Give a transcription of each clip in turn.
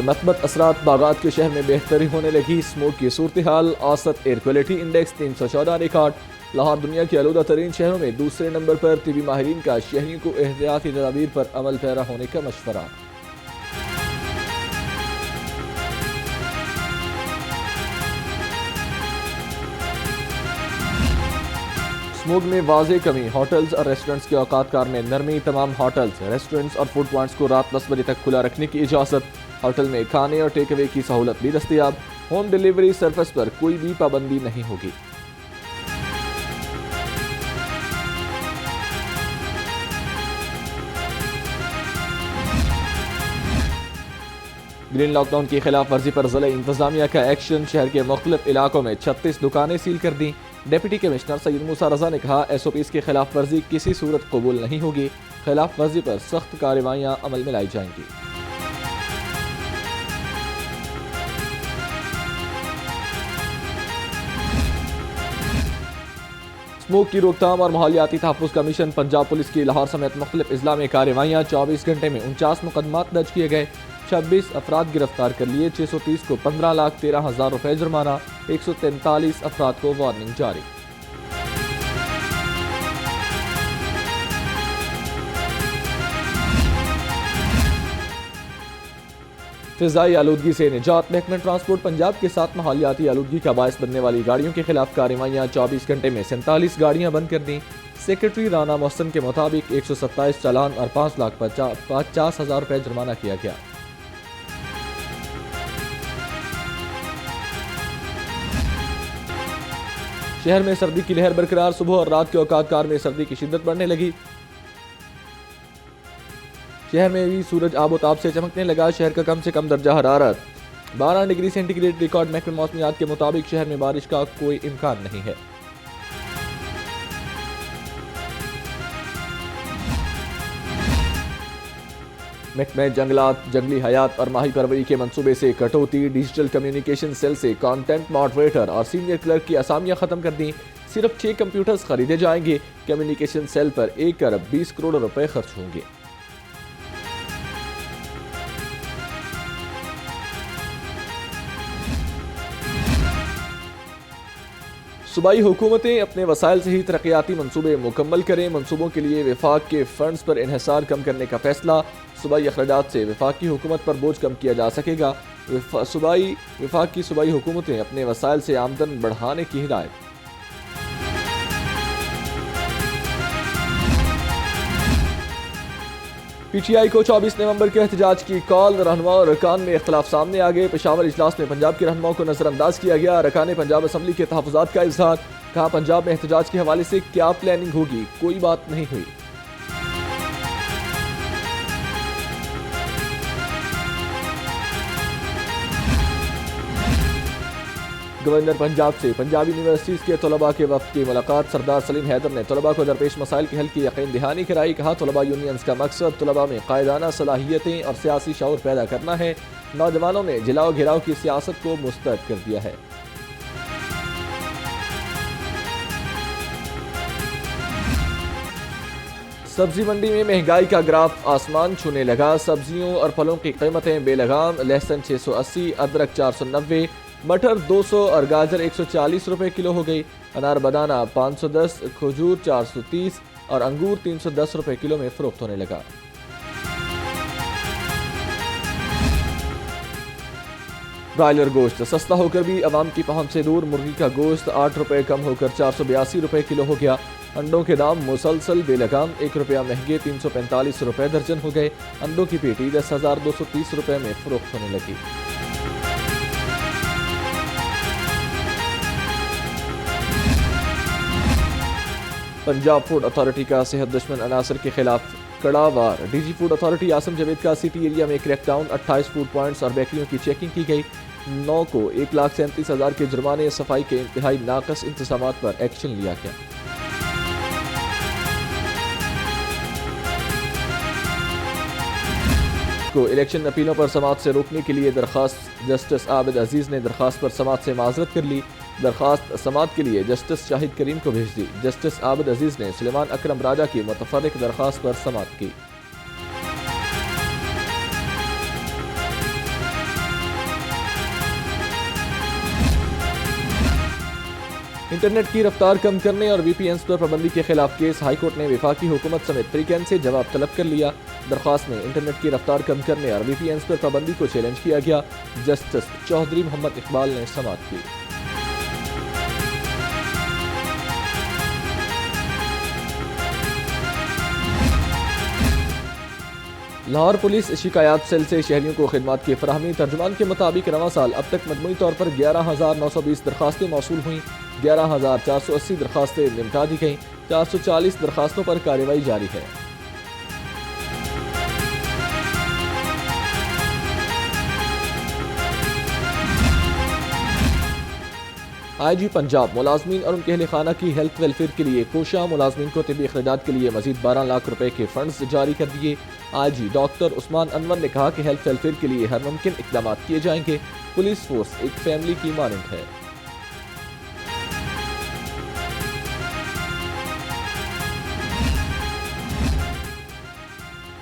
मस्बत असरात बागात के शहर में बेहतरी होने लगी। स्मोक की सूरत हाल, औसत air quality index 314 record. Lahore दुनिया के आलूदा तरीन शहरों में दूसरे नंबर पर। तिबी माहिरीन का शहरियों को एहतियाती तदाबीर पर अमल पैरा होने का मशवरा। स्मोक में वाज़ेह कमी, होटल्स और रेस्टोरेंट्स के औकात कार में नरमी। तमाम होटल्स, रेस्टोरेंट्स और फूड पॉइंट्स को रात 10 बजे तक खुला रखने की इजाज़त। होटल में खाने और टेक अवे की सहूलत भी दस्तयाब। होम डिलीवरी सर्विस पर कोई भी पाबंदी नहीं होगी। ग्रीन लॉकडाउन की खिलाफ वर्जी पर जिला इंतजामिया का एक्शन। शहर के मुख्तलिफ इलाकों में 36 दुकानें सील कर दी। डिप्टी कमिश्नर सैयद मूसा रजा ने कहा, SOPs की खिलाफ वर्जी किसी सूरत कबूल नहीं होगी। खिलाफ वर्जी पर सख्त कार्रवाइयां अमल में लाई जाएंगी। स्मोक की रोकथाम और माहौलियाती तहफ़्फ़ुज़ कमीशन पंजाब पुलिस की लाहौर समेत मुख्तलिफ अजला में कार्रवाइयाँ। 24 घंटे में 49 मुकदमात दर्ज किए गए। 26 अफराद गिरफ्तार कर लिए। 630 को 15,13,000 रुपये जुर्माना। 143 अफराद को वार्निंग जारी। फिजाई आलूदगी से निजात। महकमा ट्रांसपोर्ट पंजाब के साथ माहौलियाती आलूदगी का बायस बनने वाली गाड़ियों के खिलाफ कार्रवाइयाँ। 24 घंटे में 47 गाड़ियाँ बंद कर दी। सेक्रेटरी राना मोहसन के मुताबिक 127 चालान और 5,50,000 रुपये जुर्माना किया गया। शहर में सर्दी की लहर बरकरार। सुबह और रात के औकात कार में सर्दी की शिद्दत बढ़ने लगी। शहर में भी सूरज आबोताब से चमकने लगा। शहर का कम से कम दर्जा हरारत 12 डिग्री सेंटीग्रेड रिकॉर्ड। महकमे मौसमियात के मुताबिक शहर में बारिश का कोई इम्कान नहीं है। महकमे जंगलात, जंगली हयात और माही परवरी के मंसूबे से कटौती। डिजिटल कम्युनिकेशन सेल से कंटेंट मॉडरेटर और सीनियर क्लर्क की असामियां खत्म कर दी। सिर्फ 6 कंप्यूटर्स खरीदे जाएंगे। कम्युनिकेशन सेल पर 1 अरब 20 करोड़ रुपए खर्च होंगे। सूबाई हुकूमतें अपने वसाइल से ही तरक्याती मनसूबे मुकम्मल करें। मनसूबों के लिए विफाक के फंड्स पर इन्हिसार कम करने का फैसला। सूबाई अखराजात से विफाक की हुकूमत पर बोझ कम किया जा सकेगा। विफाक की सूबाई हुकूमतें अपने वसाइल से आमदन बढ़ाने की हिदायत। PTI को 24 नवंबर के एहतजाज की कॉल। रहनुमा और अरकान में इख्तलाफ सामने आ गए। पेशावर इजलास में पंजाब के रहनुमाओं को नजरअंदाज किया गया। अरकान पंजाब असम्बली के तहफ़्फ़ुज़ात का इजहार। कहा, पंजाब में एहतजाज के हवाले से क्या प्लानिंग होगी, कोई बात नहीं हुई। गवर्नर पंजाब से पंजाबी यूनिवर्सिटीज़ के तलबा के वफ़द की मुलाकात। सरदार सलीम हैदर ने तलबा को दरपेश मसाइल के हल की यकीन दहानी कराई। कहा, तलबा यूनियंस का मकसद तलबा में कायदाना सलाहियतें और सियासी शऊर पैदा करना है। नौजवानों ने जिलाओ घिराव की सियासत को मुस्तरद कर दिया है। सब्जी मंडी में महंगाई का ग्राफ आसमान छूने लगा। सब्जियों और फलों की कीमतें बेलगाम। लहसुन 680, अदरक 490, मटर 200 और गाजर 140 रुपए किलो हो गई। अनार बनाना 510, खजूर 430 और अंगूर 310 रुपए किलो में फरोख्त होने लगा। ब्रायलर गोश्त सस्ता होकर भी आवाम की पहुंच से दूर। मुर्गी का गोश्त 8 रुपए कम होकर 482 रुपए किलो हो गया। अंडों के दाम मुसलसल बेलगाम 1 रुपया महंगे 345 रुपए दर्जन हो गए। अंडों की पेटी 10,230 रुपए में फरोख्त होने लगी। पंजाब फूड अथॉरिटी का सेहत दुश्मन अनासर के खिलाफ कड़ा वार। DG food authority Asim Javed का सिटी एरिया में क्रैकडाउन। 28 फूड पॉइंट्स और बेकरियों की चेकिंग की गई। 9 को 1,37,000 के जुर्माने। सफाई के इंतहाई नाकस इंतजाम पर एक्शन लिया गया। को इलेक्शन अपीलों पर समाअत से रोकने के लिए दरखास्त। जस्टिस आबिद अजीज ने दरखास्त पर समाअत से माजरत कर ली। दरखास्त समाअत के लिए जस्टिस शाहिद करीम को भेज दी। जस्टिस आबिद अजीज ने सुलेमान अकरम राजा की मुतफर्रिक दरखास्त पर समाअत की। इंटरनेट की रफ्तार कम करने और VPNs पर पाबंदी के खिलाफ केस हाईकोर्ट ने वफाकी हुकूमत समेत तरीकैन से जवाब तलब कर लिया। दरख्वास्त में इंटरनेट की रफ्तार कम करने और VPNs पर पाबंदी को चैलेंज किया गया। जस्टिस चौधरी मोहम्मद इकबाल ने समाअत की। लाहौर पुलिस शिकायत सेल से शहरियों को खिदमात की फराहमी। तर्जुमान के मुताबिक रवां साल अब तक मजमूई तौर पर 11,920 दरखास्तें मौसूल हुई। 11,480 दरखास्तें निपटा दी गईं। 440 दरखास्तों पर कार्रवाई जारी है। IG पंजाब मुलाजमीन और उनके अहल खाना की हेल्थ वेलफेयर के लिए कोशा मुलाजमीन को तिबी इखराजात के लिए मजीद 12 लाख रुपए के फंड्स जारी कर दिए। IG डॉक्टर उस्मान अनवर ने कहा कि हेल्थ वेलफेयर के लिए हर मुमकिन इकदाम किए जाएंगे। पुलिस फोर्स एक फैमिली की मानंद है।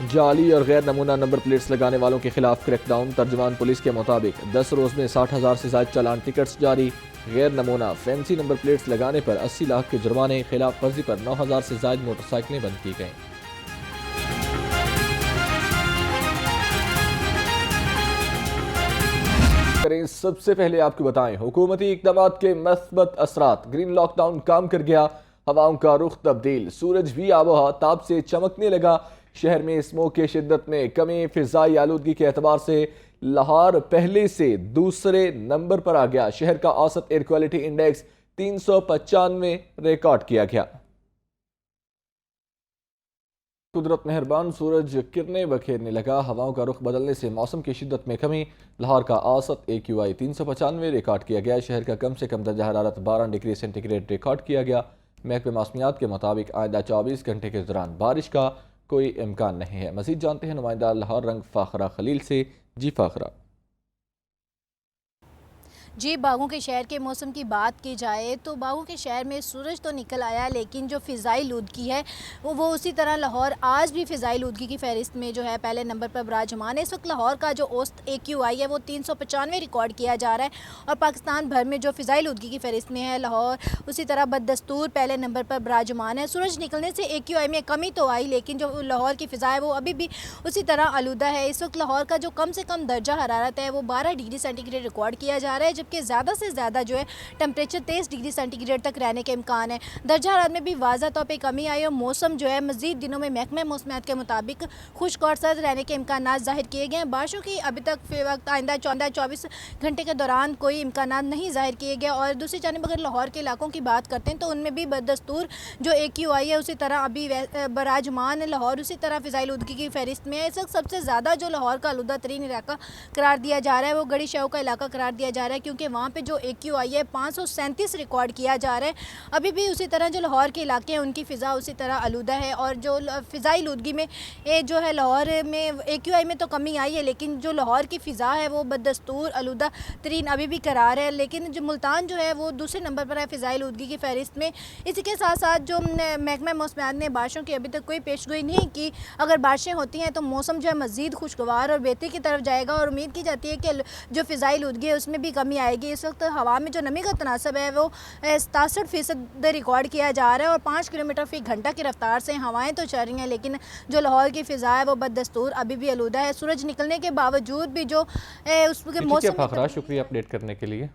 जाली और गैर नमूना नंबर प्लेट्स लगाने वालों के खिलाफ क्रैकडाउन। तर्जुमान पुलिस के मुताबिक 10 रोज में 60,000 से ज्यादा चालान टिकट्स जारी। गैर नमूना फैंसी नंबर प्लेट्स लगाने पर 80 लाख के जुर्माने। खिलाफ वर्जी पर 9,000 से ज्यादा मोटरसाइकिलें बंद की गईं। सबसे पहले आपको बताएं हुकूमती इक़दाम के मस्बत असरात। ग्रीन लॉकडाउन काम कर गया। हवाओं का रुख तब्दील। सूरज भी आबोहा ताप से चमकने लगा। शहर में स्मोक की शिद्दत में कमी। फिजाई आलूदगी के एतबार से लाहौर पहले से दूसरे नंबर पर आ गया। शहर का औसत एयर क्वालिटी इंडेक्स 395 रिकॉर्ड किया गया। कुदरत मेहरबान। सूरज किरणें बखेरने लगा। हवाओं का रुख बदलने से मौसम की शिद्दत में कमी। लाहौर का औसत AQI 395 रिकॉर्ड किया गया। शहर का कम से कम दर्जा हरारत 12 डिग्री सेंटीग्रेड रिकॉर्ड किया गया। महकमे मौसमियात के मुताबिक आइंदा 24 घंटे के दौरान बारिश का कोई इम्कान नहीं है। मजीद जानते हैं नुमाइंदा लाहौर रंग फाखरा खलील से। जी फाखरा। जी, बागों के शहर के मौसम की बात की जाए तो बागों के शहर में सूरज तो निकल आया, लेकिन जो फ़िज़ाई लूदगी है वो उसी तरह लाहौर आज भी फ़िज़ाई लूदगी की फ़हरिस्त में जो है पहले नंबर पर विराजमान है। इस वक्त लाहौर का जो औसत AQI है वो 395 रिकॉर्ड किया जा रहा है और पाकिस्तान भर में जो फ़िज़ाई लूदगी की फ़हरिस्त में है लाहौर उसी तरह बदस्तूर पहले नंबर पर विराजमान है। सूरज निकलने से AQI में कमी तो आई, लेकिन जो लाहौर की फ़िज़ा है वो अभी भी उसी तरह आलूदा है। इस वक्त लाहौर का जो कम से कम दर्जा हरारत है वो 12 डिग्री सेंटीग्रेड रिकॉर्ड किया जा रहा है, जबकि ज़्यादा से ज़्यादा जो है टेम्परेचर 23 डिग्री सेंटीग्रेड तक रहने के इम्कान है। दर्जा हरारत में भी वाज़ा तौर पर कमी आई और मौसम जो है मज़ीद दिनों में महकमे मौसमियात के मुताबिक खुश्क और सर्द रहने के इम्कान ज़ाहिर किए गए हैं। बारिशों की अभी तक वक्त आइंदा 24 घंटे के दौरान कोई इम्कान नहीं ज़ाहिर किए गए। और दूसरी जानिब अगर लाहौर के इलाकों की बात करते हैं तो उनमें भी बदस्तूर जो AQI है उसी तरह अभी बराजमान है। लाहौर उसी तरह फ़िज़ाई लूदगी की फहरिस्त में है। इस वक्त सबसे ज़्यादा जो लाहौर का आलूदा तरीन इलाका करार दिया जा रहा है वो गड़ी शहर का इलाका करार दिया जा रहा है, क्योंकि वहाँ पे जो AQI है 537 रिकॉर्ड किया जा रहा है। अभी भी उसी तरह जो लाहौर के इलाके हैं उनकी फ़िज़ा उसी तरह आलूदा है और जो फ़िज़ाई लूदगी में जो है लाहौर में AQI में तो कमी आई है, लेकिन जो लाहौर की फ़िज़ा है वो बदस्तूर आलूदा तरीन अभी भी करार है। लेकिन जो मुल्तान जो है वो दूसरे नंबर पर है फ़िज़ाई लूदगी की फहरिस्त में। इसी के साथ साथ जो महकमा मौसमियात ने बारिशों की अभी तक कोई पेशगोई नहीं की। अगर बारिशें होती हैं तो मौसम जो है मज़ीद खुशगवार और बेहतरी की तरफ जाएगा और उम्मीद की जाती है कि जो फ़िज़ाई लूदगी है उसमें भी कमी आएगी। इस वक्त हवा में जो नमी का तनासब है वो 67% रिकॉर्ड किया जा रहा है और 5 किलोमीटर फ़ी घंटा की रफ्तार से हवाएं तो चल रही हैं, लेकिन जो लाहौर की फ़िज़ा है वो बदस्तूर अभी भी आलूदा है। सूरज निकलने के बावजूद भी जो उसके मौसम। शुक्रिया अपडेट करने के लिए।